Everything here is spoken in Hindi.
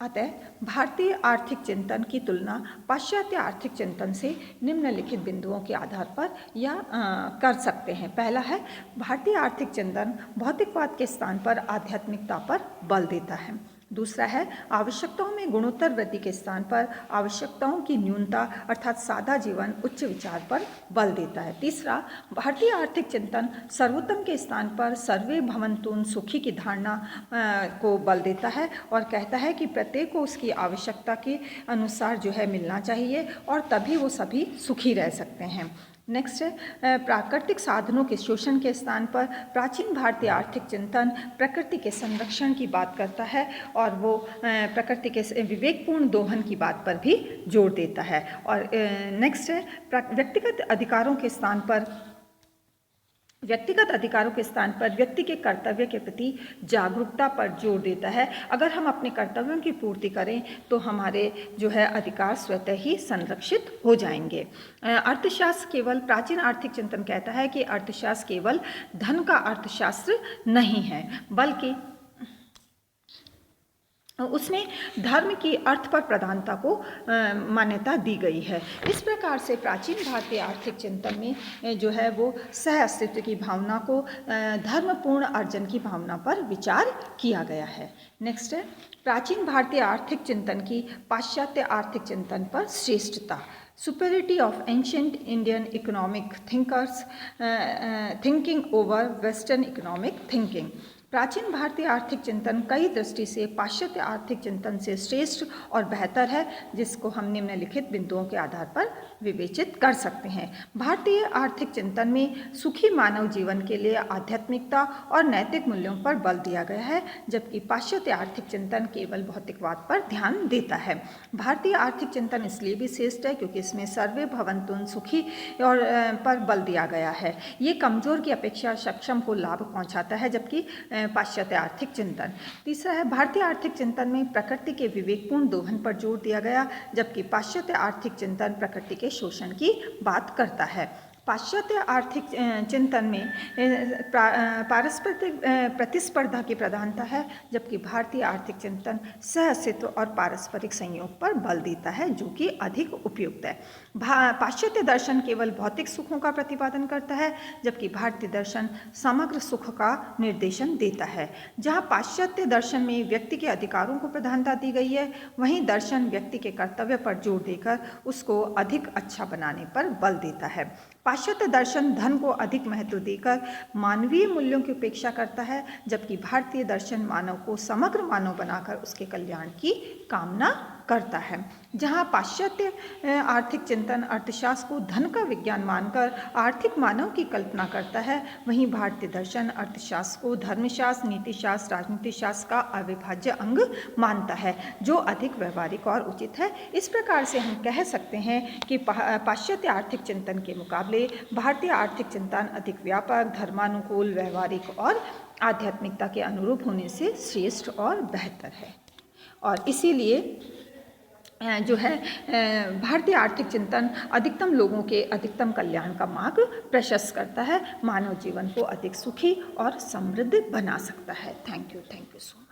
अतः भारतीय आर्थिक चिंतन की तुलना पाश्चात्य आर्थिक चिंतन से निम्नलिखित बिंदुओं के आधार पर कर सकते हैं। पहला है, भारतीय आर्थिक चिंतन भौतिकवाद के स्थान पर आध्यात्मिकता पर बल देता है। दूसरा है, आवश्यकताओं में गुणोत्तर वृद्धि के स्थान पर आवश्यकताओं की न्यूनता अर्थात सादा जीवन उच्च विचार पर बल देता है। तीसरा, भारतीय आर्थिक चिंतन सर्वोत्तम के स्थान पर सर्वे भवन्तु सुखी की धारणा को बल देता है और कहता है कि प्रत्येक को उसकी आवश्यकता के अनुसार जो है मिलना चाहिए और तभी वो सभी सुखी रह सकते हैं। नेक्स्ट है, प्राकृतिक साधनों के शोषण के स्थान पर प्राचीन भारतीय आर्थिक चिंतन प्रकृति के संरक्षण की बात करता है और वो प्रकृति के विवेकपूर्ण दोहन की बात पर भी जोर देता है। और नेक्स्ट है, व्यक्तिगत अधिकारों के स्थान पर व्यक्ति के कर्तव्य के प्रति जागरूकता पर जोर देता है। अगर हम अपने कर्तव्यों की पूर्ति करें तो हमारे जो है अधिकार स्वतः ही संरक्षित हो जाएंगे। अर्थशास्त्र केवल प्राचीन आर्थिक चिंतन कहता है कि अर्थशास्त्र केवल धन का अर्थशास्त्र नहीं है, बल्कि उसमें धर्म की अर्थ पर प्रधानता को मान्यता दी गई है। इस प्रकार से प्राचीन भारतीय आर्थिक चिंतन में जो है वो सह अस्तित्व की भावना को धर्मपूर्ण अर्जन की भावना पर विचार किया गया है। नेक्स्ट है, प्राचीन भारतीय आर्थिक चिंतन की पाश्चात्य आर्थिक चिंतन पर श्रेष्ठता। Superiority of ancient Indian economic thinkers thinking over Western economic thinking। प्राचीन भारतीय आर्थिक चिंतन कई दृष्टि से पाश्चात्य आर्थिक चिंतन से श्रेष्ठ और बेहतर है, जिसको हम निम्नलिखित बिंदुओं के आधार पर विवेचित कर सकते हैं। भारतीय आर्थिक चिंतन में सुखी मानव जीवन के लिए आध्यात्मिकता और नैतिक मूल्यों पर बल दिया गया है, जबकि पाश्चात्य आर्थिक चिंतन केवल भौतिकवाद पर ध्यान देता है। भारतीय आर्थिक चिंतन इसलिए भी श्रेष्ठ है क्योंकि इसमें सर्वे भवन्तु सुखी और पर बल दिया गया है। ये कमजोर की अपेक्षा सक्षम को लाभ पहुंचाता है, जबकि पाश्चात्य आर्थिक चिंतन। तीसरा है, भारतीय आर्थिक चिंतन में प्रकृति के विवेकपूर्ण दोहन पर जोर दिया गया, जबकि पाश्चात्य आर्थिक चिंतन प्रकृति के शोषण की बात करता है। पाश्चात्य आर्थिक चिंतन में पारस्परिक प्रतिस्पर्धा की प्रधानता है, जबकि भारतीय आर्थिक चिंतन सह अस्तित्व और पारस्परिक संयोग पर बल देता है, जो कि अधिक उपयुक्त है। पाश्चात्य दर्शन केवल भौतिक सुखों का प्रतिपादन करता है, जबकि भारतीय दर्शन समग्र सुख का निर्देशन देता है। जहाँ पाश्चात्य दर्शन में व्यक्ति के अधिकारों को प्रधानता दी गई है, वहीं दर्शन व्यक्ति के कर्तव्य पर जोर देकर उसको अधिक अच्छा बनाने पर बल देता है। पाश्चात्य दर्शन धन को अधिक महत्व देकर मानवीय मूल्यों की उपेक्षा करता है, जबकि भारतीय दर्शन मानव को समग्र मानव बनाकर उसके कल्याण की कामना करता है। जहाँ पाश्चात्य आर्थिक चिंतन अर्थशास्त्र को धन का विज्ञान मानकर आर्थिक मानव की कल्पना करता है, वहीं भारतीय दर्शन अर्थशास्त्र को धर्मशास्त्र, नीतिशास्त्र, राजनीति शास्त्र का अविभाज्य अंग मानता है, जो अधिक व्यवहारिक और उचित है। इस प्रकार से हम कह सकते हैं कि पाश्चात्य आर्थिक चिंतन के मुकाबले भारतीय आर्थिक चिंतन अधिक व्यापक, धर्मानुकूल, व्यवहारिक और आध्यात्मिकता के अनुरूप होने से श्रेष्ठ और बेहतर है। और इसीलिए जो है भारतीय आर्थिक चिंतन अधिकतम लोगों के अधिकतम कल्याण का मार्ग प्रशस्त करता है, मानव जीवन को अधिक सुखी और समृद्ध बना सकता है। Thank you so much.